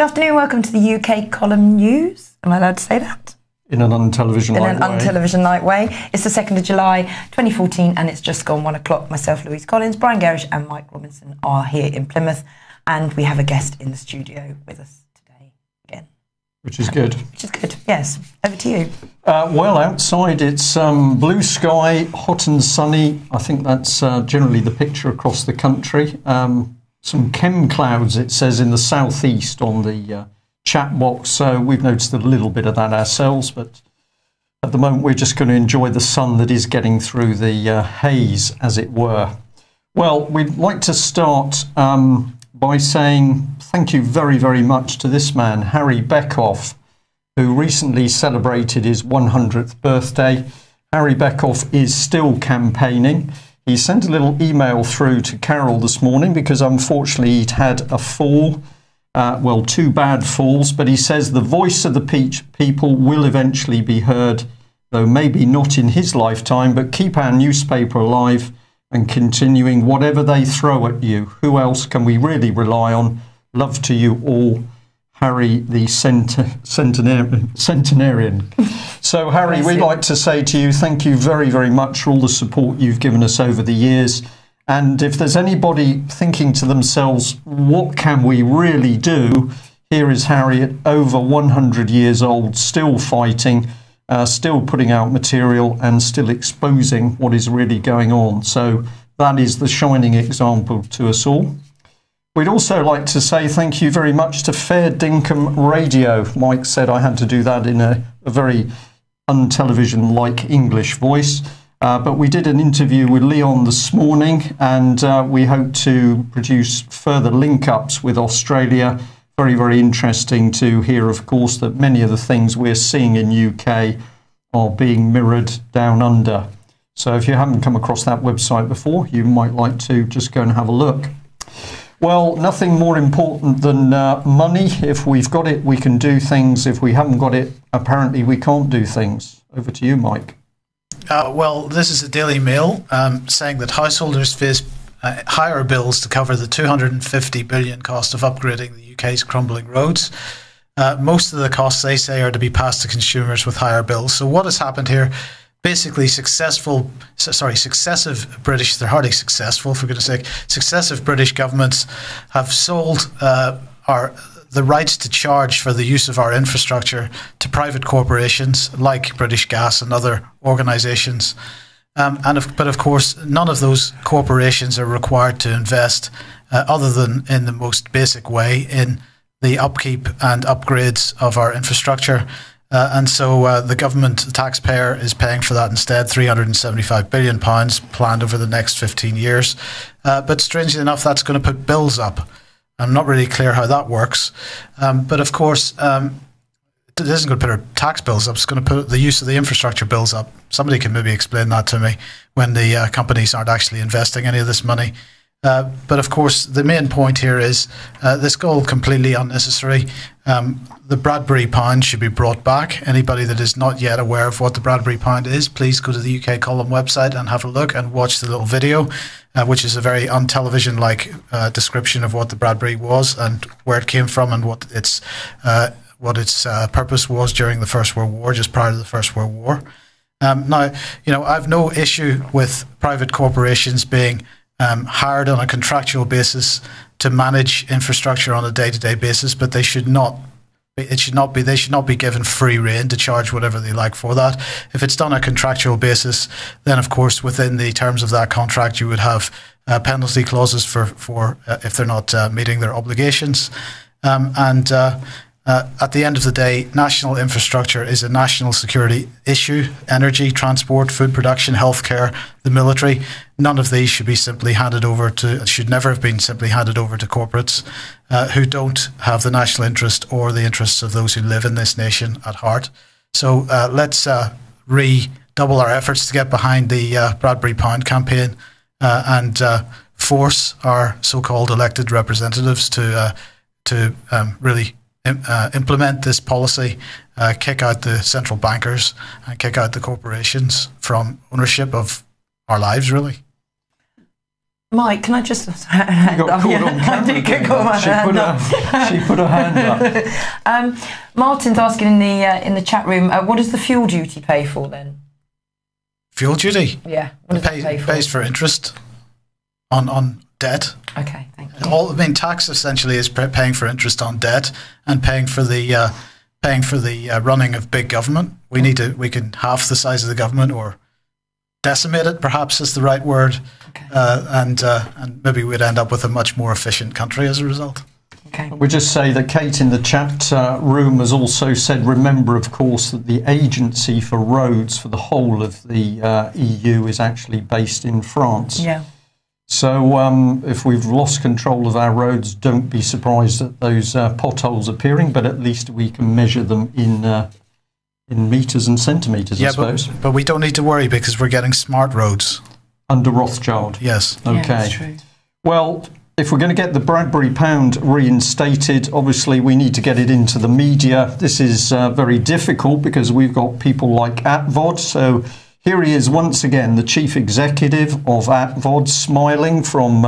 Good afternoon, welcome to the UK Column News. Am I allowed to say that? In an untelevision-like way. In an untelevision-like way. It's the 2nd of July 2014 and it's just gone 1 o'clock. Myself, Louise Collins, Brian Garish and Mike Robinson are here in Plymouth and we have a guest in the studio with us today again. Which is good. Which is good, yes. Over to you. Well, outside it's blue sky, hot and sunny. I think that's generally the picture across the country. Some chem clouds, it says, in the southeast on the chat box. So we've noticed a little bit of that ourselves, but at the moment we're just going to enjoy the sun that is getting through the haze, as it were. Well, we'd like to start by saying thank you very, very much to this man, Harry Beckoff, who recently celebrated his 100th birthday. Harry Beckoff is still campaigning. He sent a little email through to Carol this morning because unfortunately he'd had a fall, well, 2 bad falls, but he says the voice of the people will eventually be heard, though maybe not in his lifetime, but keep our newspaper alive and continuing whatever they throw at you. Who else can we really rely on? Love to you all, Harry the centenarian. So, Harry, we'd like to say to you, thank you very, very much for all the support you've given us over the years. And if there's anybody thinking to themselves, what can we really do? Here is Harry at over 100 years old, still fighting, still putting out material and still exposing what is really going on. So that is the shining example to us all. We'd also like to say thank you very much to Fair Dinkum Radio. Mike said I had to do that in a very untelevision-like English voice. But we did an interview with Leon this morning and we hope to produce further link-ups with Australia. Very, very interesting to hear, of course, that many of the things we're seeing in UK are being mirrored down under. So if you haven't come across that website before, you might like to just go and have a look. Well, nothing more important than money. If we've got it, we can do things. If we haven't got it, apparently we can't do things. Over to you, Mike. Well, this is the Daily Mail saying that householders face higher bills to cover the $250 billion cost of upgrading the UK's crumbling roads. Most of the costs, they say, are to be passed to consumers with higher bills. So what has happened here? Basically, successive British, they're hardly successful, for goodness sake, successive British governments have sold the rights to charge for the use of our infrastructure to private corporations like British Gas and other organisations. But of course, none of those corporations are required to invest other than in the most basic way in the upkeep and upgrades of our infrastructure. And so the government, the taxpayer, is paying for that instead, £375 billion planned over the next 15 years. But strangely enough, that's going to put bills up. I'm not really clear how that works. But of course, it isn't going to put our tax bills up. It's going to put the use of the infrastructure bills up. Somebody can maybe explain that to me when the companies aren't actually investing any of this money. But of course, the main point here is this is all completely unnecessary. The Bradbury pound should be brought back. Anybody that is not yet aware of what the Bradbury pound is, please go to the UK Column website and have a look and watch the little video, which is a very untelevision-like description of what the Bradbury was and where it came from and what its purpose was during the First World War, just prior to the First World War. Now, you know, I have no issue with private corporations being hired on a contractual basis to manage infrastructure on a day-to-day basis, but they should not. They should not be given free rein to charge whatever they like for that. If it's done on a contractual basis, then of course within the terms of that contract you would have penalty clauses for if they're not meeting their obligations. At the end of the day, national infrastructure is a national security issue. Energy, transport, food production, healthcare, the military. None of these should be simply handed over to, should never have been simply handed over to corporates who don't have the national interest or the interests of those who live in this nation at heart. So let's redouble our efforts to get behind the Bradbury Pound campaign and force our so-called elected representatives to really implement this policy, kick out the central bankers and kick out the corporations from ownership of our lives, really. Mike, can I just... You got caught on camera. She put her hand up. Martin's asking in the chat room, what does the fuel duty pay for then? Fuel duty? Yeah. What does it pay for? Pays for interest on debt. Okay, thank you. Tax essentially is paying for interest on debt and paying for the running of big government. We can halve the size of the government or decimate it, perhaps is the right word, okay. And maybe we'd end up with a much more efficient country as a result. Okay. We just say that Kate in the chat room has also said, remember, of course, that the agency for roads for the whole of the EU is actually based in France. Yeah. So if we've lost control of our roads, don't be surprised at those potholes appearing, but at least we can measure them in metres and centimetres, I suppose. But we don't need to worry because we're getting smart roads. Under Rothschild? Yes. Okay. Yeah, that's true. Well, if we're going to get the Bradbury pound reinstated, obviously we need to get it into the media. This is very difficult because we've got people like ATVOD. So here he is once again, the chief executive of ATVOD, smiling from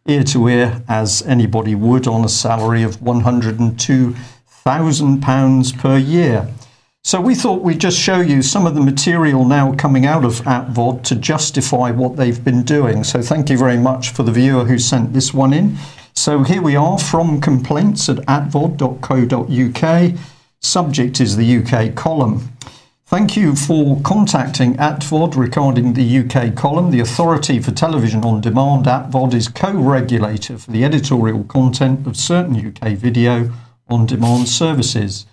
ear to ear as anybody would on a salary of £102,000 per year. So we thought we'd just show you some of the material now coming out of ATVOD to justify what they've been doing. So thank you very much for the viewer who sent this one in. So here we are from complaints@atvod.co.uk. Subject is the UK column. Thank you for contacting ATVOD regarding the UK column. The Authority for Television on Demand, ATVOD, is co-regulator for the editorial content of certain UK video on demand services.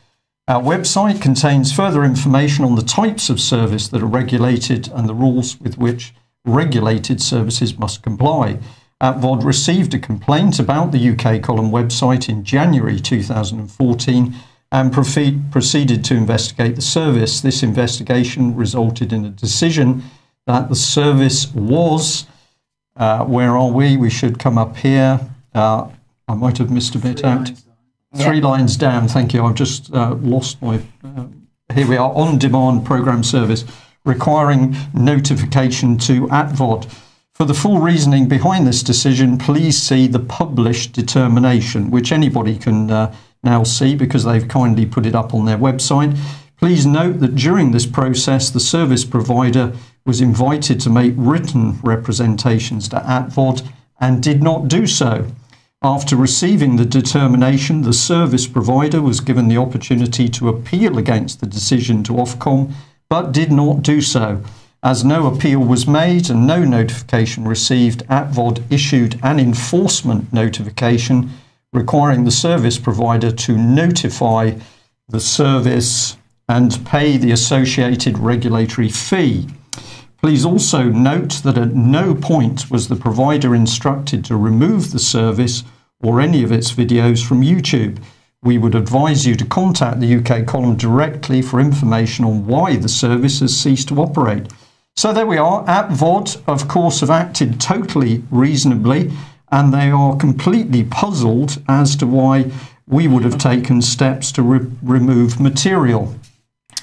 Our website contains further information on the types of service that are regulated and the rules with which regulated services must comply. ATVOD received a complaint about the UK column website in January 2014 and proceeded to investigate the service. This investigation resulted in a decision that the service was, where are we? We should come up here. I might have missed a bit out. Three lines down, thank you. I've just lost my... here we are, on-demand programme service, requiring notification to ATVOD. For the full reasoning behind this decision, please see the published determination, which anybody can now see because they've kindly put it up on their website. Please note that during this process, the service provider was invited to make written representations to ATVOD and did not do so. After receiving the determination, the service provider was given the opportunity to appeal against the decision to Ofcom, but did not do so. As no appeal was made and no notification received, ATVOD issued an enforcement notification requiring the service provider to notify the service and pay the associated regulatory fee. Please also note that at no point was the provider instructed to remove the service or any of its videos from YouTube. We would advise you to contact the UK column directly for information on why the service has ceased to operate. So there we are. ATVOD, of course, have acted totally reasonably, and they are completely puzzled as to why we would have taken steps to remove material.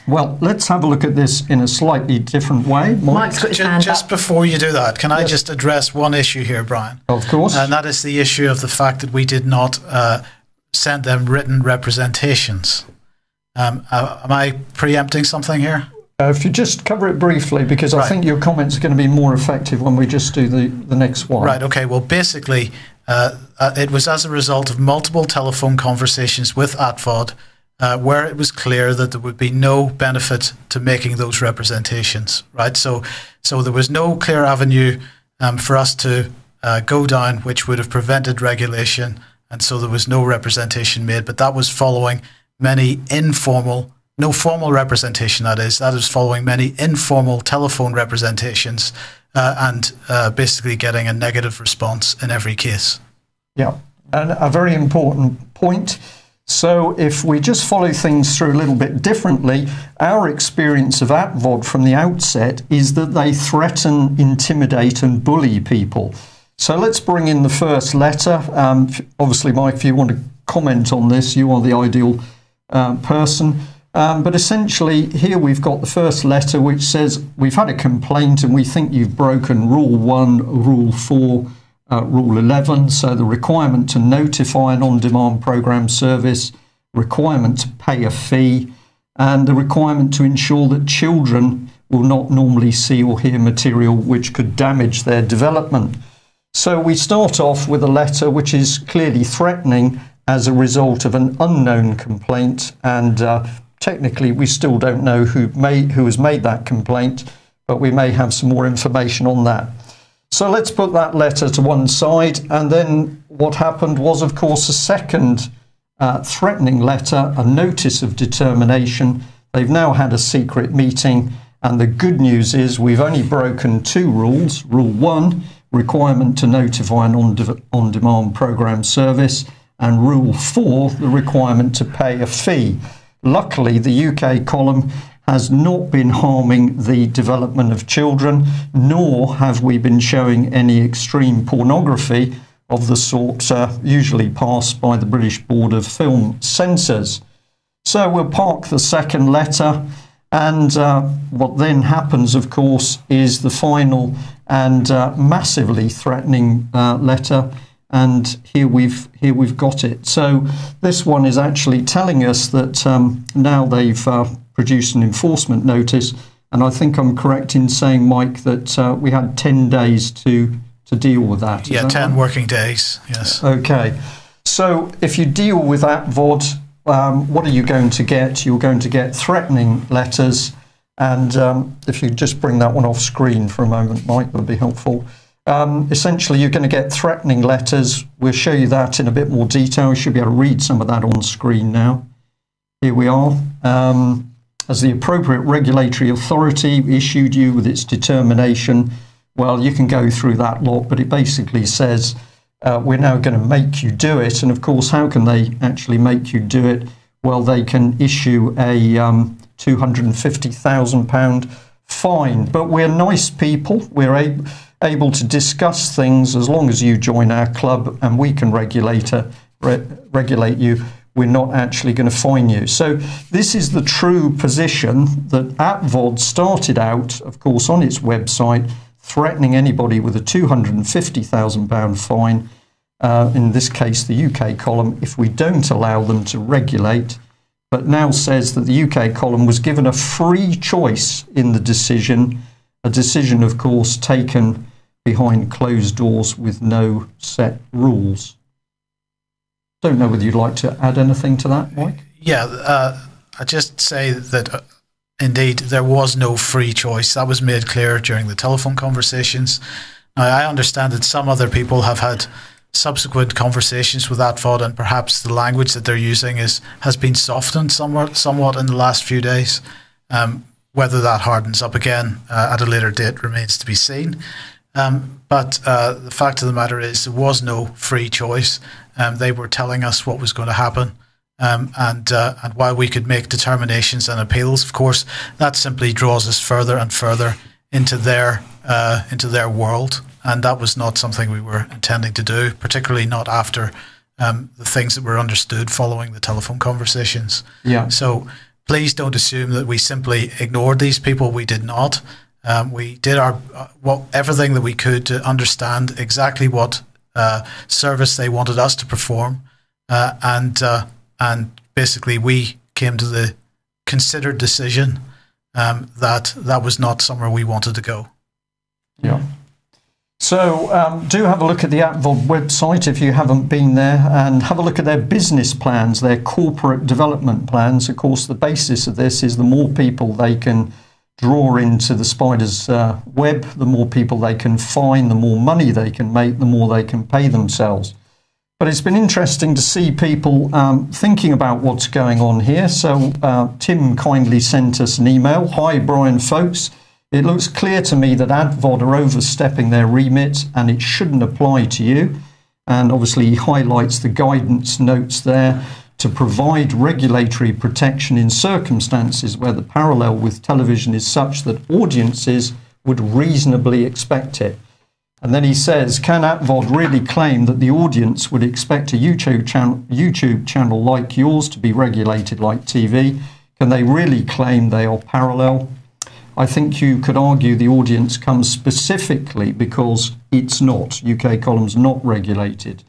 Well, let's have a look at this in a slightly different way. Mike's got his hand just up. Before you do that, can I just address one issue here, Brian? Of course. And that is the issue of the fact that we did not send them written representations. Am I preempting something here? If you just cover it briefly, because I think your comments are going to be more effective when we just do the next one. Right, okay. Well, basically, it was as a result of multiple telephone conversations with ATVOD where it was clear that there would be no benefit to making those representations, right? So there was no clear avenue for us to go down which would have prevented regulation, and so there was no representation made. But that was following many informal, no formal representation, that is following many informal telephone representations and basically getting a negative response in every case. Yeah, and a very important point. So if we just follow things through a little bit differently, our experience of ATVOD from the outset is that they threaten, intimidate and bully people. So let's bring in the first letter. Obviously, Mike, if you want to comment on this, you are the ideal person. But essentially, here we've got the first letter which says, we've had a complaint and we think you've broken Rule 1, Rule 4 Rule 11, so the requirement to notify an on-demand programme service, requirement to pay a fee, and the requirement to ensure that children will not normally see or hear material which could damage their development. So we start off with a letter which is clearly threatening as a result of an unknown complaint, and technically we still don't know who has made that complaint, but we may have some more information on that. So let's put that letter to one side, and then what happened was, of course, a second threatening letter, a notice of determination. They've now had a secret meeting, and the good news is we've only broken 2 rules. Rule 1, requirement to notify an on-demand programme service, and Rule 4, the requirement to pay a fee. Luckily, the UK column has not been harming the development of children, nor have we been showing any extreme pornography of the sort usually passed by the British Board of Film Censors. So we'll park the second letter, and what then happens, of course, is the final and massively threatening letter, and here we've got it. So this one is actually telling us that now they've produced an enforcement notice, and I think I'm correct in saying, Mike, that we had 10 days to deal with that. Yeah, 10 working days, yes. Okay. So if you deal with ATVOD, what are you going to get? You're going to get threatening letters, and if you just bring that one off screen for a moment, Mike, that would be helpful. Essentially, you're going to get threatening letters. We'll show you that in a bit more detail. You should be able to read some of that on screen now. Here we are. As the appropriate regulatory authority issued you with its determination, well, you can go through that lot, but it basically says we're now going to make you do it. And of course, how can they actually make you do it? Well, they can issue a £250,000 fine. But we're nice people. We're able to discuss things as long as you join our club, and we can regulate you. We're not actually going to fine you. So this is the true position that ATVOD started out, of course, on its website, threatening anybody with a £250,000 fine, in this case the UK column, if we don't allow them to regulate, but now says that the UK column was given a free choice in the decision, a decision, of course, taken behind closed doors with no set rules. Don't know whether you'd like to add anything to that, Mike? Yeah, I just say that indeed there was no free choice. That was made clear during the telephone conversations. Now, I understand that some other people have had subsequent conversations with ATVOD, and perhaps the language that they're using has been softened somewhat in the last few days. Whether that hardens up again at a later date remains to be seen. But the fact of the matter is there was no free choice. They were telling us what was going to happen, and while we could make determinations and appeals, of course, that simply draws us further and further into their world, and that was not something we were intending to do, particularly not after the things that were understood following the telephone conversations. Yeah. So please don't assume that we simply ignored these people. We did not. We did everything that we could to understand exactly what service they wanted us to perform, and basically we came to the considered decision that was not somewhere we wanted to go. Yeah. So do have a look at the ATVOD website if you haven't been there, and have a look at their business plans, their corporate development plans. Of course, the basis of this is the more people they can draw into the spider's web, the more people they can fine, the more money they can make, the more they can pay themselves. But it's been interesting to see people thinking about what's going on here. So Tim kindly sent us an email. Hi, Brian, folks. It looks clear to me that ATVOD are overstepping their remit and it shouldn't apply to you. And obviously he highlights the guidance notes there to provide regulatory protection in circumstances where the parallel with television is such that audiences would reasonably expect it. And then he says, can ATVOD really claim that the audience would expect a YouTube channel like yours to be regulated like TV? Can they really claim they are parallel? I think you could argue the audience comes specifically because it's not. UK columns not regulated.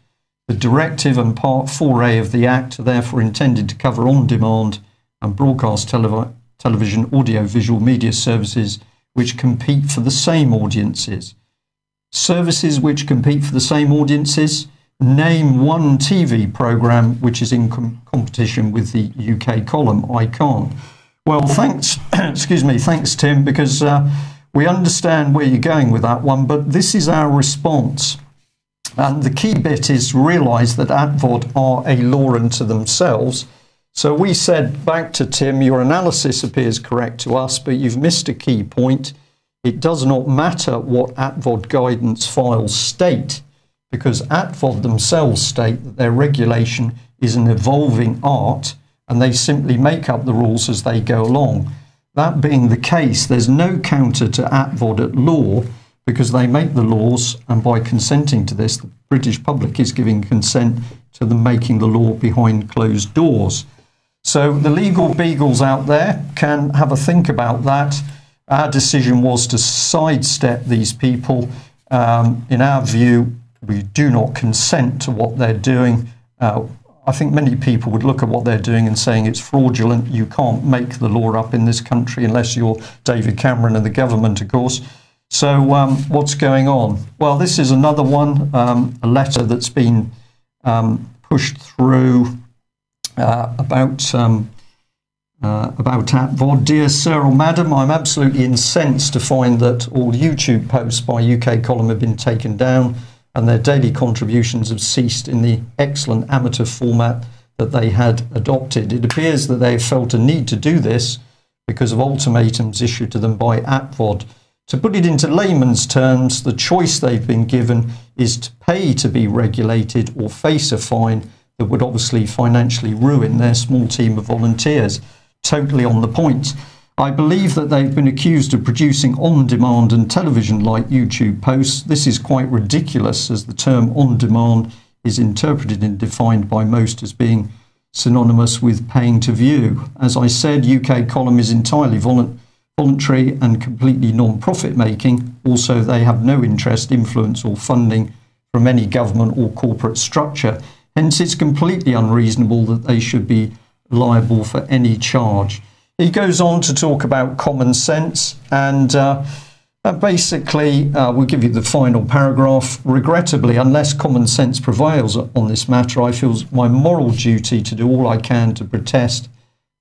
The directive and Part 4A of the Act are therefore intended to cover on-demand and broadcast television audio-visual media services which compete for the same audiences. Services which compete for the same audiences, name one TV programme which is in competition with the UK column. I can't. Well, thanks, excuse me, thanks, Tim, because we understand where you're going with that one, but this is our response. And the key bit is to realise that ATVOD are a law unto themselves. So we said back to Tim, your analysis appears correct to us, but you've missed a key point. It does not matter what ATVOD guidance files state, because ATVOD themselves state that their regulation is an evolving art, and they simply make up the rules as they go along. That being the case, there's no counter to ATVOD at law, because they make the laws, and by consenting to this, the British public is giving consent to them making the law behind closed doors. So the legal beagles out there can have a think about that. Our decision was to sidestep these people. In our view, we do not consent to what they're doing. I think many people would look at what they're doing and saying it's fraudulent. You can't make the law up in this country unless you're David Cameron and the government, of course. So what's going on? Well, this is another one, a letter that's been pushed through about ATVOD. Dear Sir or Madam, I'm absolutely incensed to find that all YouTube posts by UK column have been taken down and their daily contributions have ceased in the excellent amateur format that they had adopted. It appears that they have felt a need to do this because of ultimatums issued to them by ATVOD. To put it into layman's terms, the choice they've been given is to pay to be regulated or face a fine that would obviously financially ruin their small team of volunteers. Totally on the point. I believe that they've been accused of producing on-demand and television-like YouTube posts. This is quite ridiculous, as the term on-demand is interpreted and defined by most as being synonymous with paying to view. As I said, UK column is entirely voluntary and completely non-profit making. Also, they have no interest, influence or funding from any government or corporate structure. Hence, it's completely unreasonable that they should be liable for any charge. He goes on to talk about common sense, and basically we'll give you the final paragraph. Regrettably, unless common sense prevails on this matter, I feel it's my moral duty to do all I can to protest,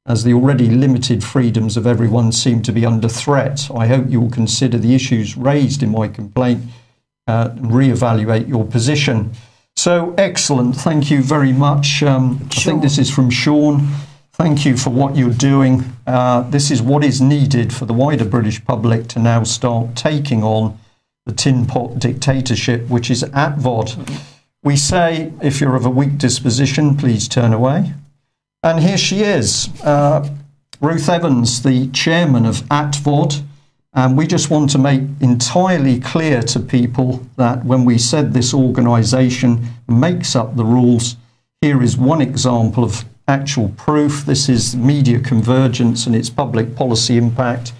as the already limited freedoms of everyone seem to be under threat. I hope you will consider the issues raised in my complaint and re-evaluate your position. So, excellent. Thank you very much. I think this is from Sean. Thank you for what you're doing. This is what is needed for the wider British public to now start taking on the tin pot dictatorship, which is ATVOD. We say, if you're of a weak disposition, please turn away. And here she is, Ruth Evans, the chairman of ATVOD. And we just want to make entirely clear to people that when we said this organisation makes up the rules, here is one example of actual proof. This is media convergence and its public policy impact.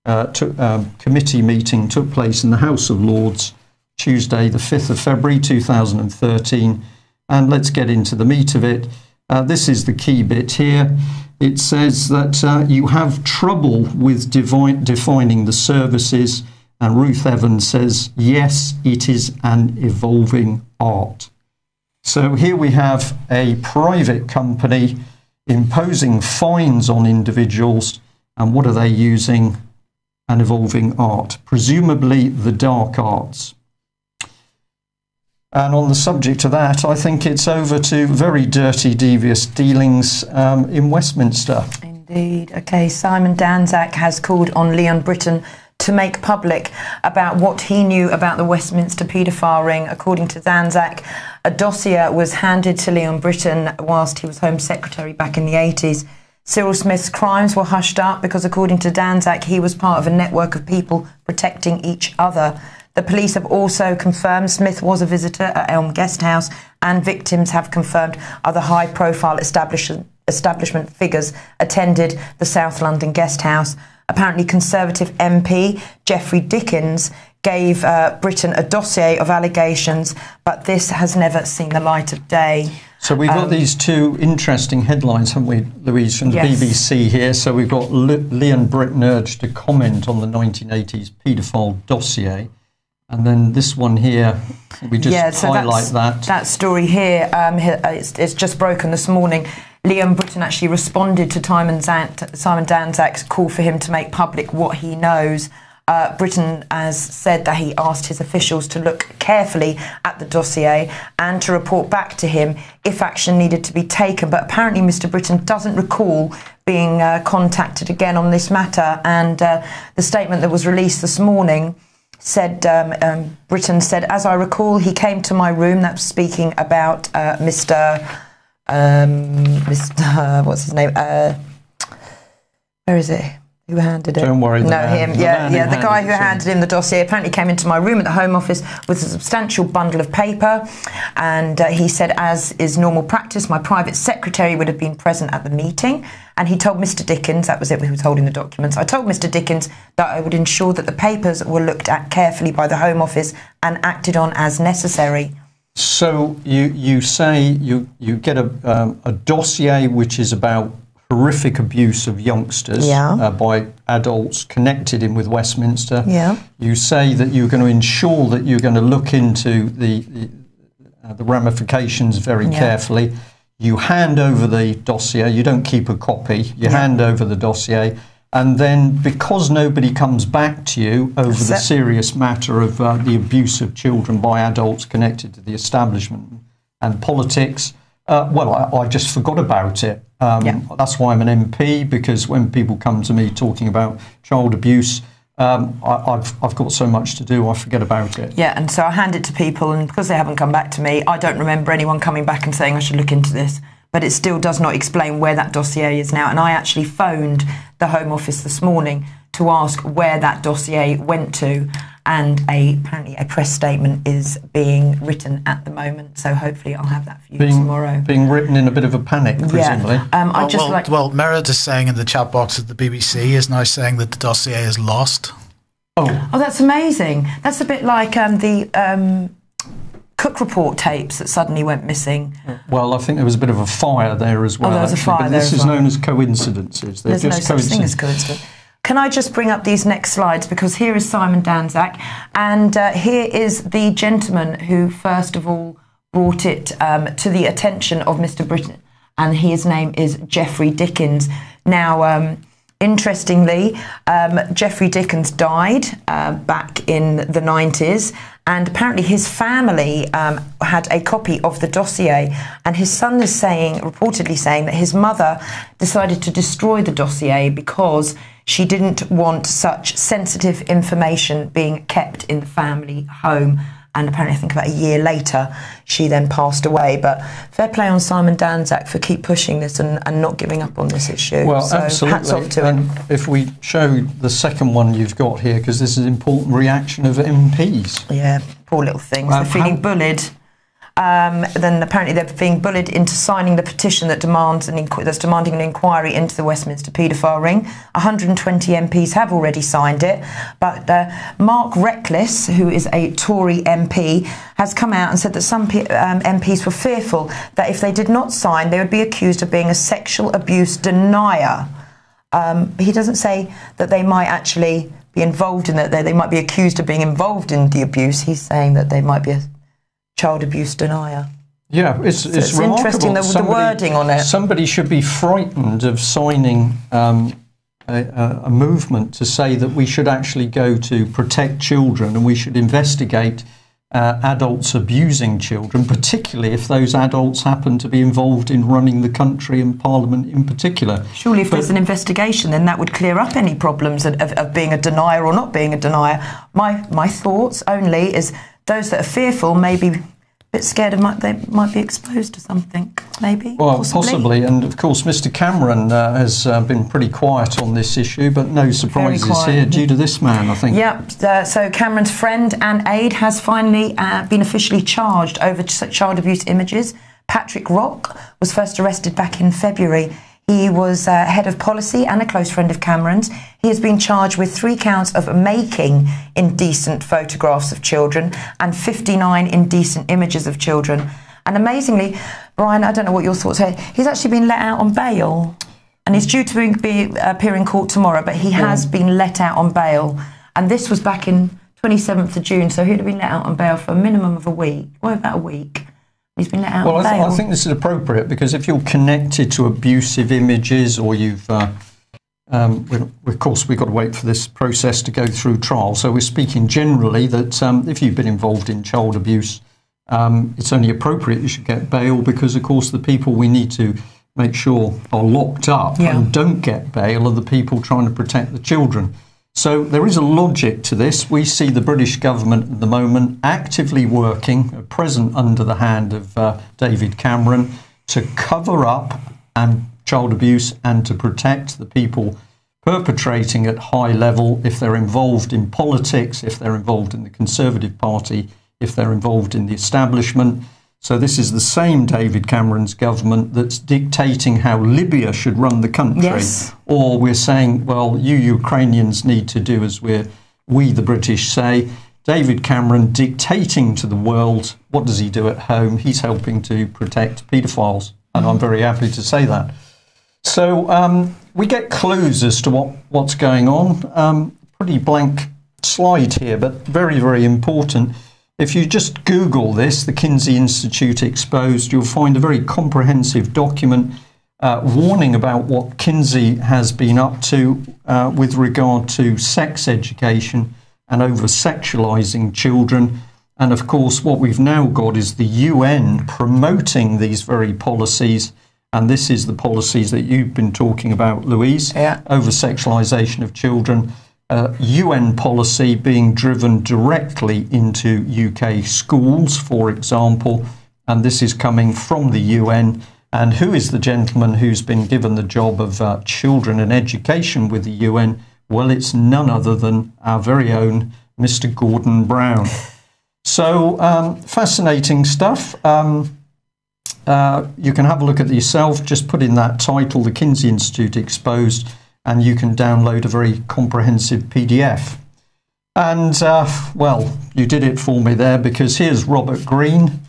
Committee meeting took place in the House of Lords Tuesday, the 5th of February 2013. And let's get into the meat of it. This is the key bit here. It says that you have trouble with defining the services, and Ruth Evans says, yes, it is an evolving art. So here we have a private company imposing fines on individuals, and what are they using? An evolving art, presumably the dark arts. And on the subject of that, I think it's over to very dirty, devious dealings in Westminster. Indeed. Okay, Simon Danczak has called on Leon Brittan to make public about what he knew about the Westminster paedophile ring. According to Danczak, a dossier was handed to Leon Brittan whilst he was Home Secretary back in the 80s. Cyril Smith's crimes were hushed up because, according to Danczak, he was part of a network of people protecting each other. The police have also confirmed Smith was a visitor at Elm Guest House, and victims have confirmed other high-profile establishment figures attended the South London Guest House. apparently Conservative MP Geoffrey Dickens gave Brittan a dossier of allegations, but this has never seen the light of day. So we've got these two interesting headlines, haven't we, Louise, from the BBC here. So we've got Leon Brittan urged to comment on the 1980s paedophile dossier. And then this one here, we just highlight that. That story here, it's just broken this morning. Leon Brittan actually responded to Simon Danzak's call for him to make public what he knows. Brittan has said that he asked his officials to look carefully at the dossier and to report back to him if action needed to be taken. But apparently Mr Brittan doesn't recall being contacted again on this matter. And the statement that was released this morning said, Brittan said, as I recall, he came to my room, that's speaking about Mr. What's his name? Where is it? Who handed it? Don't worry. No, him. Yeah, the guy who handed him the dossier apparently came into my room at the Home Office with a substantial bundle of paper, and he said, as is normal practice, my private secretary would have been present at the meeting, and he told Mr Dickens, that was it, who was holding the documents, I told Mr Dickens that I would ensure that the papers were looked at carefully by the Home Office and acted on as necessary. So you say you get a dossier which is about horrific abuse of youngsters by adults connected in with Westminster. Yeah. You say that you're going to ensure that you're going to look into the ramifications very carefully. You hand over the dossier. You don't keep a copy. You hand over the dossier. And then, because nobody comes back to you over the serious matter of the abuse of children by adults connected to the establishment and politics, I just forgot about it. That's why I'm an MP, because when people come to me talking about child abuse, I've got so much to do, I forget about it. Yeah, and so I hand it to people, and because they haven't come back to me, I don't remember anyone coming back and saying I should look into this. But it still does not explain where that dossier is now. And I actually phoned the Home Office this morning to ask where that dossier went to. And apparently a press statement is being written at the moment. So hopefully I'll have that for you tomorrow. Being written in a bit of a panic, presumably. Yeah. Well, Meredith is saying in the chat box at the BBC is now saying that the dossier is lost. Oh, that's amazing. That's a bit like the Cook report tapes that suddenly went missing. Well, I think there was a bit of a fire there as well. Oh, there was a fire there. This is known as coincidences. There's just no such thing as coincidence. Can I just bring up these next slides, because here is Simon Danzak, and here is the gentleman who first of all brought it to the attention of Mr Brittan, and his name is Geoffrey Dickens. Now, interestingly, Geoffrey Dickens died back in the 90s, and apparently his family had a copy of the dossier, and his son is reportedly saying that his mother decided to destroy the dossier because she didn't want such sensitive information being kept in the family home. And apparently, I think about a year later, she then passed away. But fair play on Simon Danzak for keep pushing this and not giving up on this issue. Well, so absolutely. Hats off to him. If we show the second one you've got here, because this is an important reaction of MPs. Yeah, poor little things. They're feeling bullied. Then apparently they're being bullied into signing the petition that that's demanding an inquiry into the Westminster paedophile ring. 120 MPs have already signed it, but Mark Reckless, who is a Tory MP, has come out and said that some MPs were fearful that if they did not sign, they would be accused of being a sexual abuse denier. He doesn't say that they might actually be involved in that. They might be accused of being involved in the abuse. He's saying that they might be a child abuse denier. Yeah, it's interesting the wording on it. Somebody should be frightened of signing a movement to say that we should actually go to protect children and we should investigate adults abusing children, particularly if those adults happen to be involved in running the country and Parliament in particular. Surely if there's an investigation, then that would clear up any problems of being a denier or not being a denier. My thoughts only is those that are fearful may be a bit scared they might be exposed to something, maybe. Well, possibly. And of course, Mr Cameron has been pretty quiet on this issue, but no surprises here due to this man, I think. Yeah, so Cameron's friend and aide has finally been officially charged over child abuse images. Patrick Rock was first arrested back in February. He was head of policy and a close friend of Cameron's. He has been charged with 3 counts of making indecent photographs of children and 59 indecent images of children. And amazingly, Brian, I don't know what your thoughts are, he's actually been let out on bail. And he's due to appear in court tomorrow, but he has been let out on bail. And this was back in 27th of June, so he'd have been let out on bail for a minimum of a week. Well, about a week. He's been let out on bail. I think this is appropriate, because if you're connected to abusive images, or you've... of course, we've got to wait for this process to go through trial. So we're speaking generally that if you've been involved in child abuse, it's only appropriate you should get bail, because, of course, the people we need to make sure are locked up and don't get bail are the people trying to protect the children. So there is a logic to this. We see the British government at the moment actively working, at present under the hand of David Cameron, to cover up child abuse and to protect the people perpetrating at high level, if they're involved in politics, if they're involved in the Conservative Party, if they're involved in the establishment. So this is the same David Cameron's government that's dictating how Libya should run the country. Yes. Or we're saying, well, you Ukrainians need to do as we the British say. David Cameron dictating to the world, what does he do at home? He's helping to protect paedophiles. And I'm very happy to say that. So we get clues as to what's going on. Pretty blank slide here, but very, very important. If you just Google this, the Kinsey Institute Exposed, you'll find a very comprehensive document warning about what Kinsey has been up to with regard to sex education and over-sexualising children. And of course, what we've now got is the UN promoting these very policies. And this is the policies that you've been talking about, Louise, over-sexualisation of children. UN policy being driven directly into UK schools, for example, and this is coming from the UN. And who is the gentleman who's been given the job of children and education with the UN? Well, it's none other than our very own Mr. Gordon Brown. So, fascinating stuff. You can have a look at it yourself. Just put in that title, the Kinsey Institute Exposed, and you can download a very comprehensive PDF. And, well, you did it for me there, because here's Robert Greene.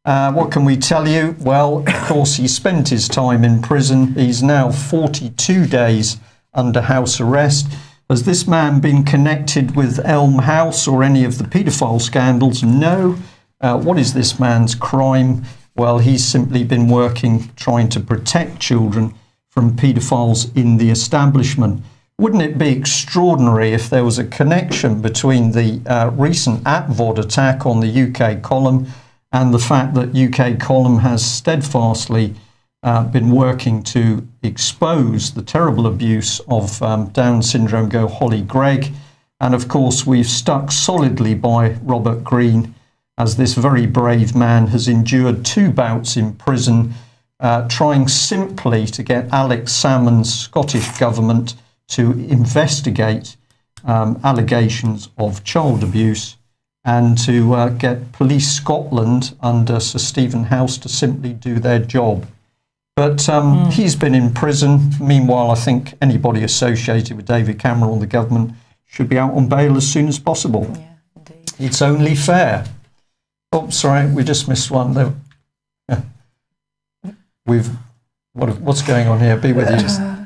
What can we tell you? Well, of course, he spent his time in prison. He's now 42 days under house arrest. Has this man been connected with Elm House or any of the paedophile scandals? No. What is this man's crime? Well, he's simply been working, trying to protect children from paedophiles in the establishment. Wouldn't it be extraordinary if there was a connection between the recent ATVOD attack on the UK column and the fact that UK column has steadfastly been working to expose the terrible abuse of Down syndrome girl Holly Gregg? And of course, we've stuck solidly by Robert Greene, as this very brave man has endured 2 bouts in prison, trying simply to get Alex Salmond's Scottish government to investigate allegations of child abuse, and to get Police Scotland under Sir Stephen House to simply do their job. But he's been in prison. Meanwhile, I think anybody associated with David Cameron or the government should be out on bail as soon as possible. Yeah, indeed. It's only fair. Oh, sorry, we just missed one. There. What's going on here? Be with you.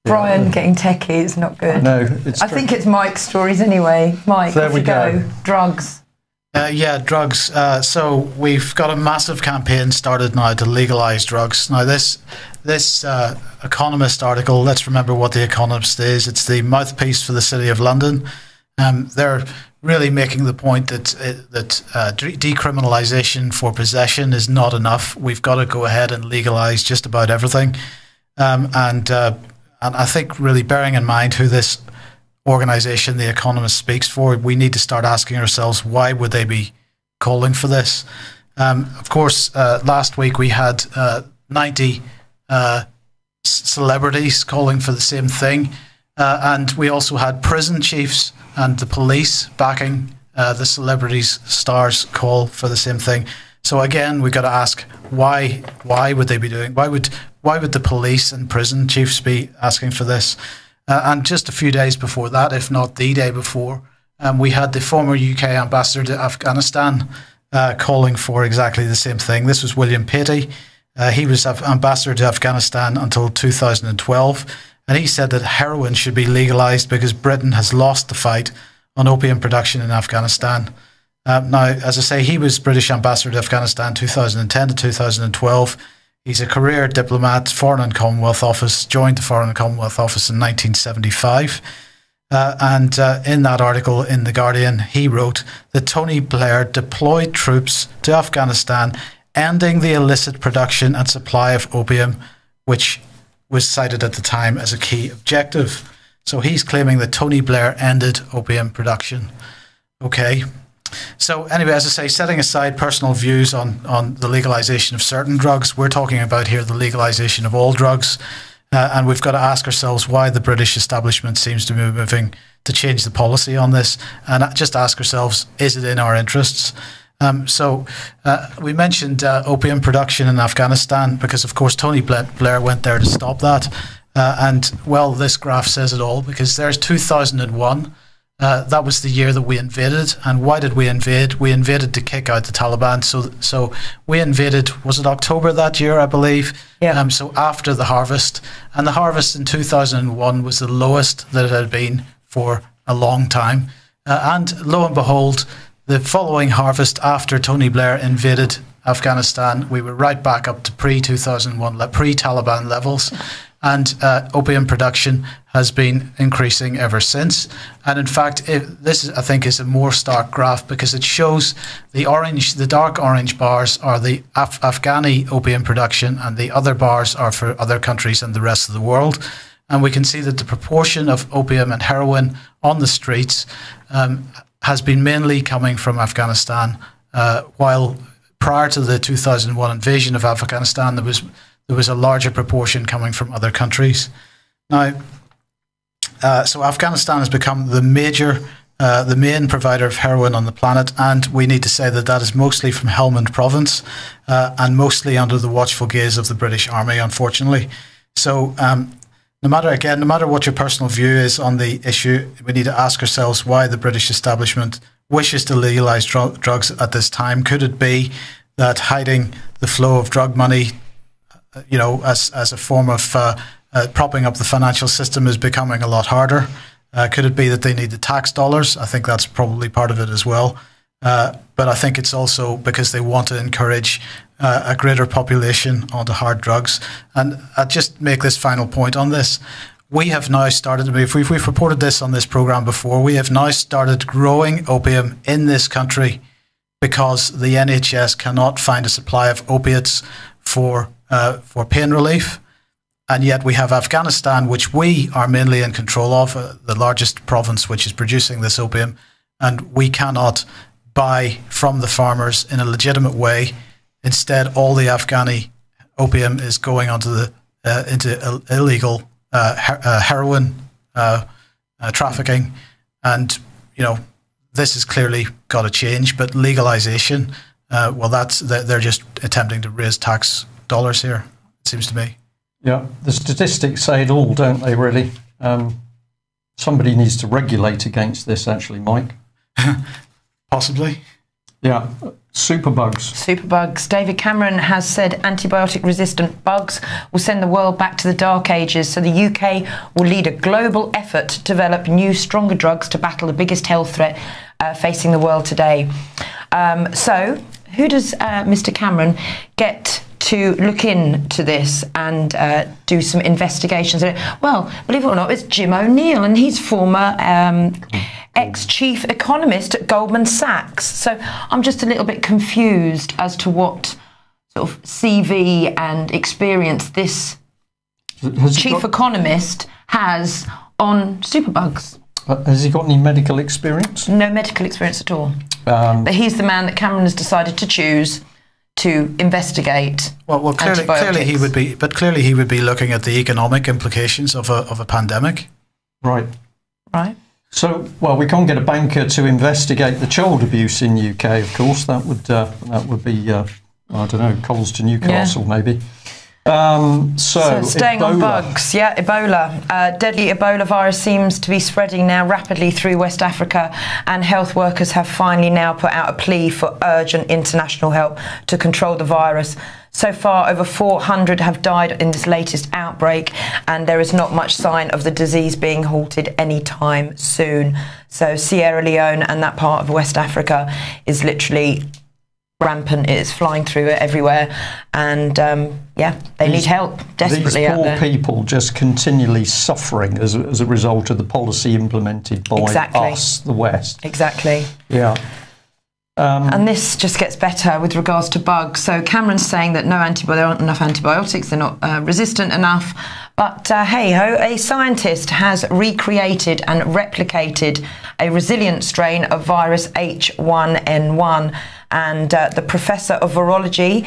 Brian getting techie is not good. No, I think it's Mike's stories anyway. Mike, there we go. Drugs. Yeah, drugs. So we've got a massive campaign started now to legalise drugs. Now this Economist article, let's remember what the Economist is. It's the mouthpiece for the City of London. They're really making the point that decriminalisation for possession is not enough. We've got to go ahead and legalise just about everything. And I think, really bearing in mind who this organisation, The Economist, speaks for, we need to start asking ourselves, why would they be calling for this? Of course, last week we had 90 celebrities calling for the same thing. And we also had prison chiefs and the police backing the celebrities' stars call for the same thing. So again, we've got to ask why would they be doing? Why would the police and prison chiefs be asking for this? And just a few days before that, if not the day before, we had the former UK ambassador to Afghanistan calling for exactly the same thing. This was William Patey. He was ambassador to Afghanistan until 2012, and he said that heroin should be legalised because Britain has lost the fight on opium production in Afghanistan. Now, as I say, he was British ambassador to Afghanistan 2010 to 2012. He's a career diplomat, Foreign and Commonwealth Office, joined the Foreign and Commonwealth Office in 1975. And in that article in The Guardian, he wrote that Tony Blair deployed troops to Afghanistan, ending the illicit production and supply of opium, which was cited at the time as a key objective. So he's claiming that Tony Blair ended opium production. Okay. So anyway, as I say, setting aside personal views on the legalization of certain drugs, we're talking about here the legalization of all drugs. And we've got to ask ourselves why the British establishment seems to be moving to change the policy on this. And just ask ourselves, is it in our interests? So we mentioned opium production in Afghanistan because, of course, Tony Blair went there to stop that. And, well, this graph says it all because there's 2001. That was the year that we invaded. And why did we invade? We invaded to kick out the Taliban. So we invaded, was it October that year, I believe? Yeah. So after the harvest. And the harvest in 2001 was the lowest that it had been for a long time. And lo and behold, the following harvest after Tony Blair invaded Afghanistan, we were right back up to pre-2001, pre-Taliban levels. And opium production has been increasing ever since. And in fact, this I think is a more stark graph because it shows the dark orange bars are the Afghani opium production, and the other bars are for other countries and the rest of the world. And we can see that the proportion of opium and heroin on the streets has been mainly coming from Afghanistan, while prior to the 2001 invasion of Afghanistan, there was a larger proportion coming from other countries. Now, so Afghanistan has become the main provider of heroin on the planet, and we need to say that that is mostly from Helmand province and mostly under the watchful gaze of the British Army, unfortunately. So no matter what your personal view is on the issue, we need to ask ourselves why the British establishment wishes to legalise drugs at this time. Could it be that hiding the flow of drug money, as a form of propping up the financial system is becoming a lot harder? Could it be that they need the tax dollars? I think that's probably part of it as well. But I think it's also because they want to encourage a greater population onto hard drugs. And I'll just make this final point on this. We have now started, if we've reported this on this programme before, we have now started growing opium in this country because the NHS cannot find a supply of opiates for pain relief. And yet we have Afghanistan, which we are mainly in control of, the largest province which is producing this opium, and we cannot buy from the farmers in a legitimate way. Instead, all the Afghani opium is going onto into illegal heroin trafficking, and this has clearly got to change. But legalization, they're just attempting to raise tax dollars here, it seems to me. Yeah, the statistics say it all, don't they, really? Somebody needs to regulate against this, actually, Mike. Possibly. Yeah, superbugs. Superbugs. David Cameron has said antibiotic-resistant bugs will send the world back to the dark ages, so the UK will lead a global effort to develop new, stronger drugs to battle the biggest health threat facing the world today. So, who does Mr. Cameron get to look into this and do some investigations? Well, believe it or not, it's Jim O'Neill, and he's former ex-chief economist at Goldman Sachs. So I'm just a little bit confused as to what sort of CV and experience this chief economist has on superbugs. Has he got any medical experience? No medical experience at all. But he's the man that Cameron has decided to choose to investigate. Well, clearly he would be, but clearly he would be looking at the economic implications of a pandemic. Right. Right. So, well, we can't get a banker to investigate the child abuse in UK, of course. That would be, I don't know, Coles to Newcastle, maybe. So staying Ebola. on bugs, Ebola. Deadly Ebola virus seems to be spreading now rapidly through West Africa, and health workers have finally now put out a plea for urgent international help to control the virus. So far, over 400 have died in this latest outbreak, and there is not much sign of the disease being halted anytime soon. So Sierra Leone and that part of West Africa is literally rampant. It's flying through it everywhere, and they need help desperately out there. These poor people just continually suffering as a result of the policy implemented by us, the West. Exactly. Yeah. And this just gets better with regards to bugs. So Cameron's saying that there aren't enough antibiotics, they're not resistant enough. But hey-ho, a scientist has recreated and replicated a resilient strain of virus H1N1. And the professor of virology,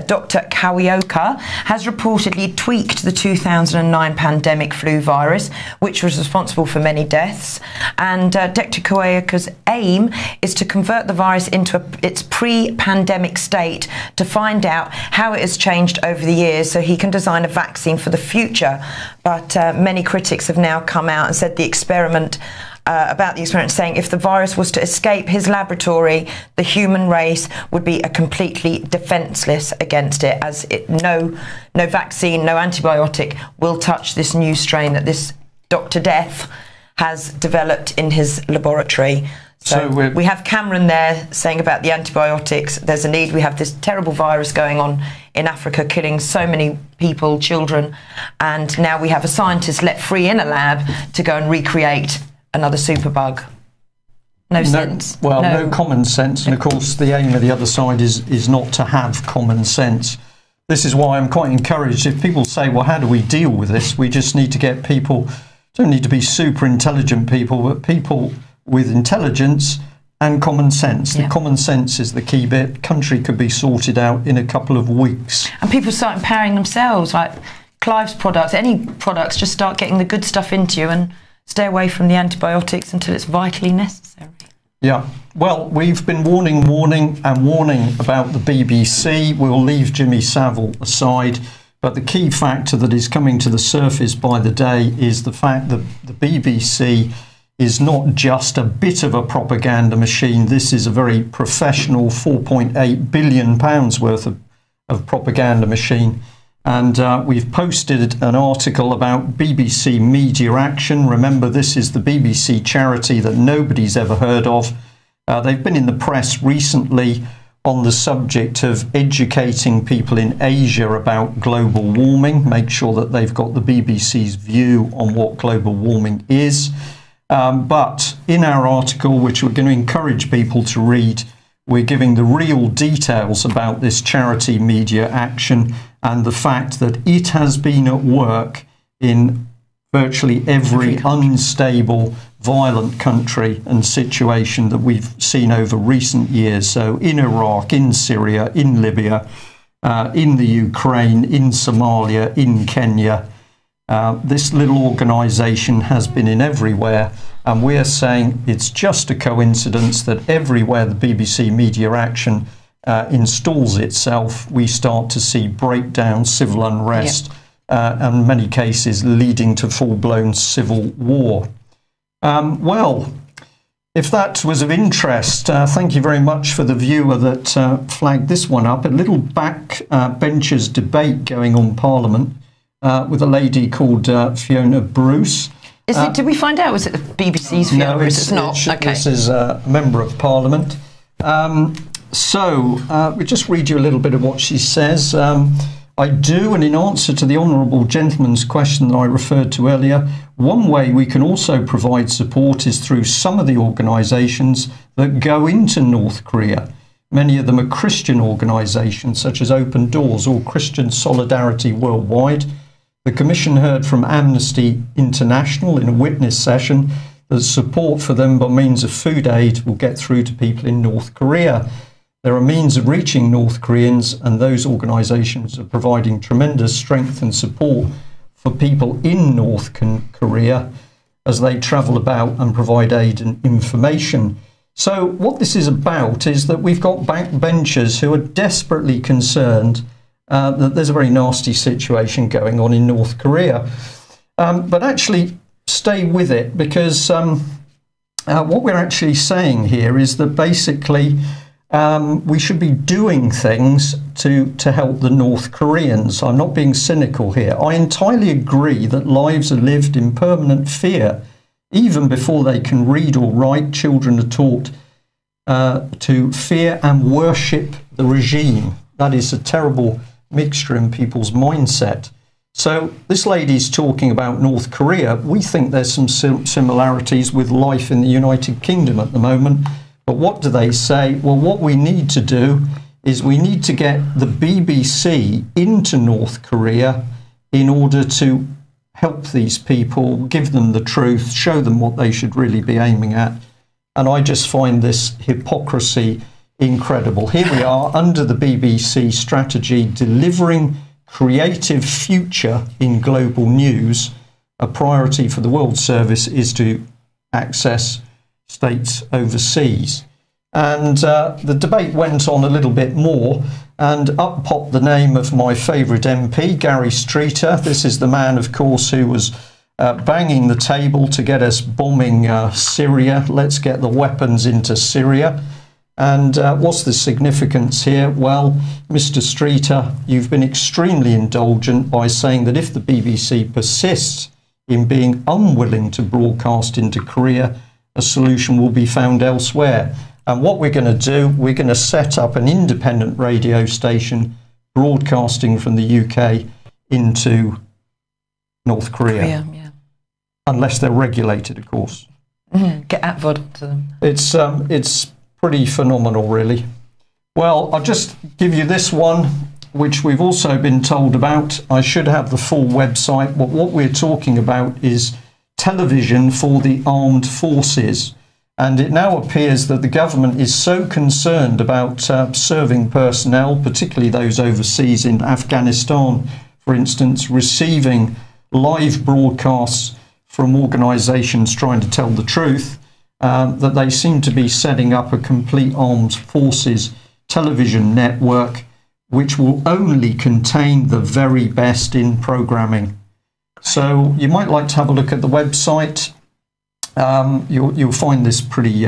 Dr. Kawioka, has reportedly tweaked the 2009 pandemic flu virus, which was responsible for many deaths. And Dr. Kawioka's aim is to convert the virus into its pre-pandemic state to find out how it has changed over the years so he can design a vaccine for the future. But many critics have now come out and said about the experiment, saying if the virus was to escape his laboratory, the human race would be completely defenceless against it, as no vaccine, no antibiotic will touch this new strain that this Dr. Death has developed in his laboratory. So we have Cameron there saying about the antibiotics, there's a need. We have this terrible virus going on in Africa, killing so many people, children, and now we have a scientist let free in a lab to go and recreate another superbug. No sense. Well, no common sense. And of course, the aim of the other side is not to have common sense. This is why I'm quite encouraged. If people say, well, how do we deal with this? We just need to get people, don't need to be super intelligent people, but people with intelligence and common sense. The common sense is the key bit. Country could be sorted out in a couple of weeks. And people start empowering themselves, like Clive's products, any products, just start getting the good stuff into you and stay away from the antibiotics until it's vitally necessary. Yeah, well, we've been warning about the BBC. We'll leave Jimmy Savile aside, but the key factor that is coming to the surface by the day is the fact that the BBC is not just a bit of a propaganda machine. This is a very professional £4.8 billion worth of propaganda machine. And we've posted an article about BBC Media Action. Remember, this is the BBC charity that nobody's ever heard of. They've been in the press recently on the subject of educating people in Asia about global warming, make sure that they've got the BBC's view on what global warming is. But in our article, which we're going to encourage people to read, we're giving the real details about this charity Media Action and the fact that it has been at work in virtually every unstable, violent country and situation that we've seen over recent years. So in Iraq, in Syria, in Libya, in the Ukraine, in Somalia, in Kenya. This little organisation has been in everywhere, and we're saying it's just a coincidence that everywhere the BBC Media Action installs itself, we start to see breakdown, civil unrest, and in many cases leading to full-blown civil war. Well, if that was of interest, thank you very much for the viewer that flagged this one up. A little backbenchers debate going on Parliament with a lady called Fiona Bruce. Did we find out, was it the BBC's Fiona Bruce? It's not. Okay. This is a Member of Parliament. We just read you a little bit of what she says. I do, and in answer to the Honourable Gentleman's question that I referred to earlier, one way we can also provide support is through some of the organisations that go into North Korea. Many of them are Christian organisations such as Open Doors or Christian Solidarity Worldwide. The Commission heard from Amnesty International in a witness session that support for them by means of food aid will get through to people in North Korea. There are means of reaching North Koreans, and those organisations are providing tremendous strength and support for people in North Korea. as they travel about and provide aid and information. So what this is about is that we've got backbenchers who are desperately concerned that there's a very nasty situation going on in North Korea. But actually stay with it, because what we're actually saying here is that basically we should be doing things to help the North Koreans. I'm not being cynical here. I entirely agree that lives are lived in permanent fear. Even before they can read or write, children are taught to fear and worship the regime. That is a terrible mixture in people's mindset. So this lady's talking about North Korea. We think there's some similarities with life in the United Kingdom at the moment. But what do they say? Well, what we need to do is we need to get the BBC into North Korea in order to help these people, give them the truth, show them what they should really be aiming at. And I just find this hypocrisy incredible. Here we are under the BBC strategy, delivering creative future in global news. A priority for the World Service is to access states overseas. And the debate went on a little bit more, and up popped the name of my favourite MP, Gary Streeter. This is the man, of course, who was banging the table to get us bombing Syria. Let's get the weapons into Syria. And what's the significance here? Well, Mr. Streeter, you've been extremely indulgent by saying that if the BBC persists in being unwilling to broadcast into Korea, a solution will be found elsewhere. And what we're going to do, we're going to set up an independent radio station broadcasting from the UK into North Korea. Yeah. Unless they're regulated, of course. Get ATVOD to them. It's pretty phenomenal, really. Well, I'll just give you this one, which we've also been told about. I should have the full website, but what we're talking about is television for the armed forces. And it now appears that the government is so concerned about serving personnel, particularly those overseas in Afghanistan, for instance, receiving live broadcasts from organisations trying to tell the truth, that they seem to be setting up a complete armed forces television network which will only contain the very best in programming. So you might like to have a look at the website. You'll find this pretty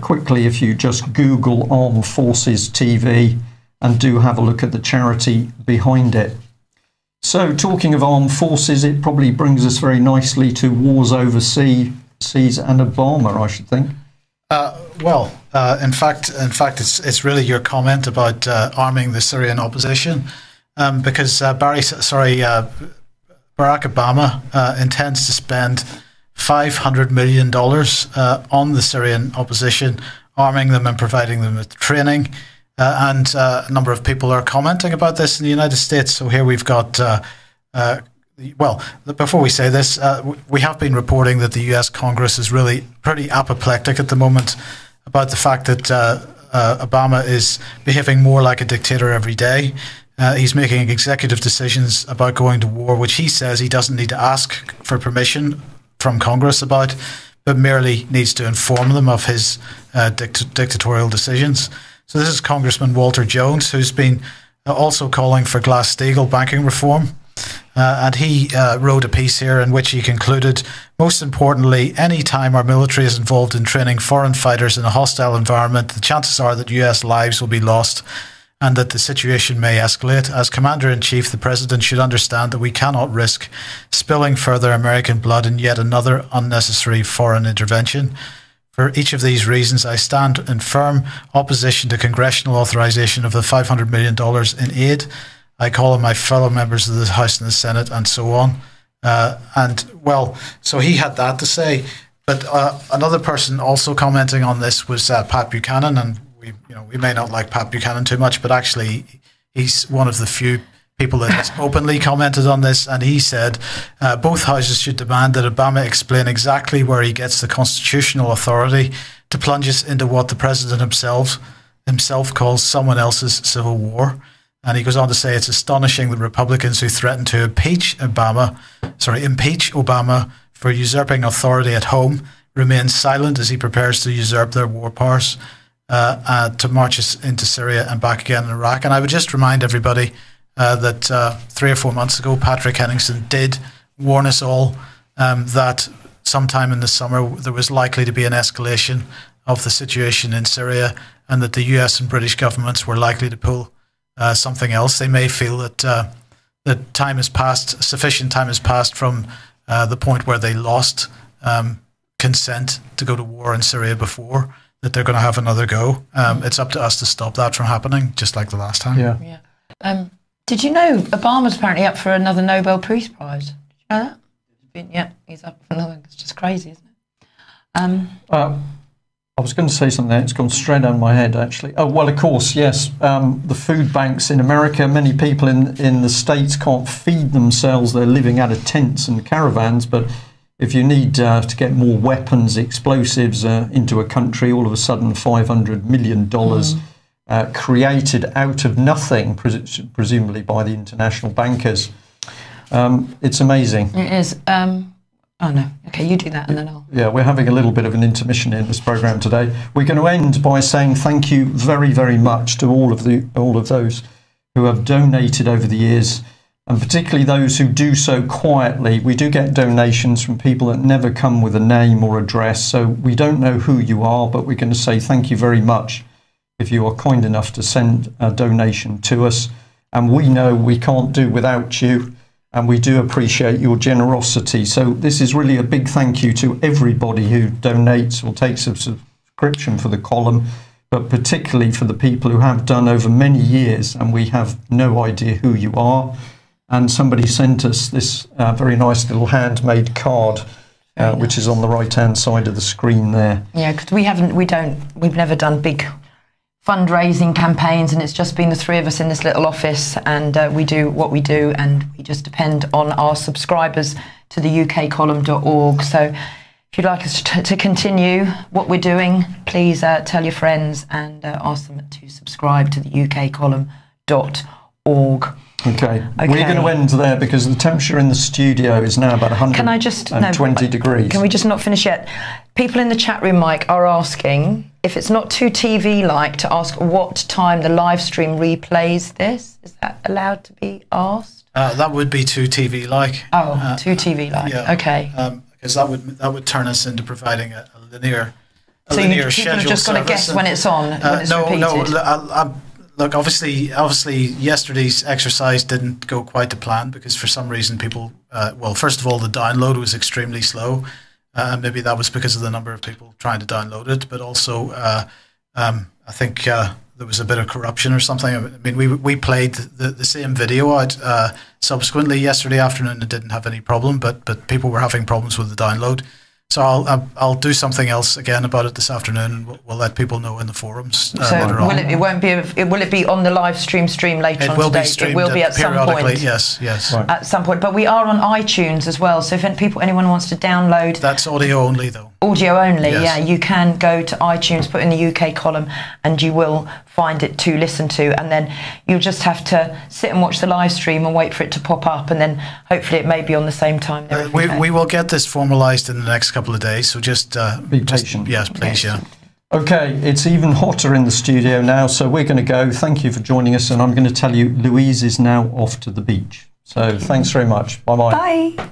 quickly if you just Google Armed Forces TV and do have a look at the charity behind it. So talking of armed forces, it probably brings us very nicely to wars overseas and Obama, I should think. In fact, it's really your comment about arming the Syrian opposition, because Barack Obama intends to spend $500 million on the Syrian opposition, arming them and providing them with training. And a number of people are commenting about this in the United States. So here we've got, well, before we say this, we have been reporting that the US Congress is really pretty apoplectic at the moment about the fact that Obama is behaving more like a dictator every day. He's making executive decisions about going to war, which he says he doesn't need to ask for permission from Congress about, but merely needs to inform them of his dictatorial decisions. So this is Congressman Walter Jones, who's been also calling for Glass-Steagall banking reform. And he wrote a piece here in which he concluded, most importantly, any time our military is involved in training foreign fighters in a hostile environment, the chances are that US lives will be lost and that the situation may escalate. As Commander-in-Chief, the President should understand that we cannot risk spilling further American blood in yet another unnecessary foreign intervention. For each of these reasons, I stand in firm opposition to congressional authorization of the $500 million in aid. I call on my fellow members of the House and the Senate, and so on. So he had that to say. But another person also commenting on this was Pat Buchanan, and we may not like Pat Buchanan too much, but actually he's one of the few people that has openly commented on this, and he said both houses should demand that Obama explain exactly where he gets the constitutional authority to plunge us into what the president himself calls someone else's civil war. And he goes on to say it's astonishing that Republicans who threaten to impeach Obama for usurping authority at home remains silent as he prepares to usurp their war powers to march us into Syria and back again in Iraq. And I would just remind everybody that 3 or 4 months ago, Patrick Henningsen did warn us all that sometime in the summer there was likely to be an escalation of the situation in Syria, and that the US and British governments were likely to pull something else. They may feel that that time has passed, sufficient time has passed from the point where they lost consent to go to war in Syria before, that they're going to have another go. It's up to us to stop that from happening, just like the last time. Yeah. Did you know Obama's apparently up for another Nobel Peace Prize? Did you know that? Yeah, he's up for another. It's just crazy, isn't it? I was going to say something, it's gone straight out of my head, actually. Oh, well, of course, yes. The food banks in America, many people in the States can't feed themselves. They're living out of tents and caravans. But if you need to get more weapons, explosives into a country, all of a sudden $500 million created out of nothing, presumably by the international bankers. It's amazing. It is. Oh, no. Okay, you do that and then I'll... Yeah, we're having a little bit of an intermission in this programme today. We're going to end by saying thank you very, very much to all of those who have donated over the years, and particularly those who do so quietly. We do get donations from people that never come with a name or address, so we don't know who you are, but we're going to say thank you very much if you are kind enough to send a donation to us. And we know we can't do without you, and we do appreciate your generosity. So this is really a big thank you to everybody who donates or takes a subscription for the column, but particularly for the people who have done over many years, and we have no idea who you are. And somebody sent us this very nice little handmade card, which is on the right-hand side of the screen there. Yeah, because we've never done big fundraising campaigns, and it's just been the three of us in this little office, and we do what we do, and we just depend on our subscribers to the ukcolumn.org. So if you'd like us to continue what we're doing, please tell your friends and ask them to subscribe to the ukcolumn.org. Okay. We're going to end there because the temperature in the studio is now about 120 degrees. Can we just not finish yet? People in the chat room, Mike, are asking, if it's not too TV-like, to ask what time the live stream replays this. Is that allowed to be asked? That would be too TV-like. Oh, too TV-like. Yeah. Okay. Because that would turn us into providing a linear so linear people schedule. Are just going to guess when it's on. When it's repeated. Look, obviously, yesterday's exercise didn't go quite to plan because for some reason people, well, first of all, the download was extremely slow. Maybe that was because of the number of people trying to download it, but also I think there was a bit of corruption or something. I mean, we played the same video out subsequently yesterday afternoon and didn't have any problem, but people were having problems with the download. So I'll do something else again about it this afternoon, and we'll let people know in the forums later on. Will it be on the live stream later on today? It will be at some point. Yes. Right. At some point. But we are on iTunes as well. So if anyone wants to download, that's audio only though. Audio only, yes. Yeah. You can go to iTunes, put in the UK column, and you will find it to listen to. And then you'll just have to sit and watch the live stream and wait for it to pop up. And then hopefully it may be on the same time. We will get this formalised in the next couple of days. So just be patient. Yes, please. Yeah. Okay, it's even hotter in the studio now, so we're going to go. Thank you for joining us, and I'm going to tell you Louise is now off to the beach. So thanks very much. Bye-bye. Bye.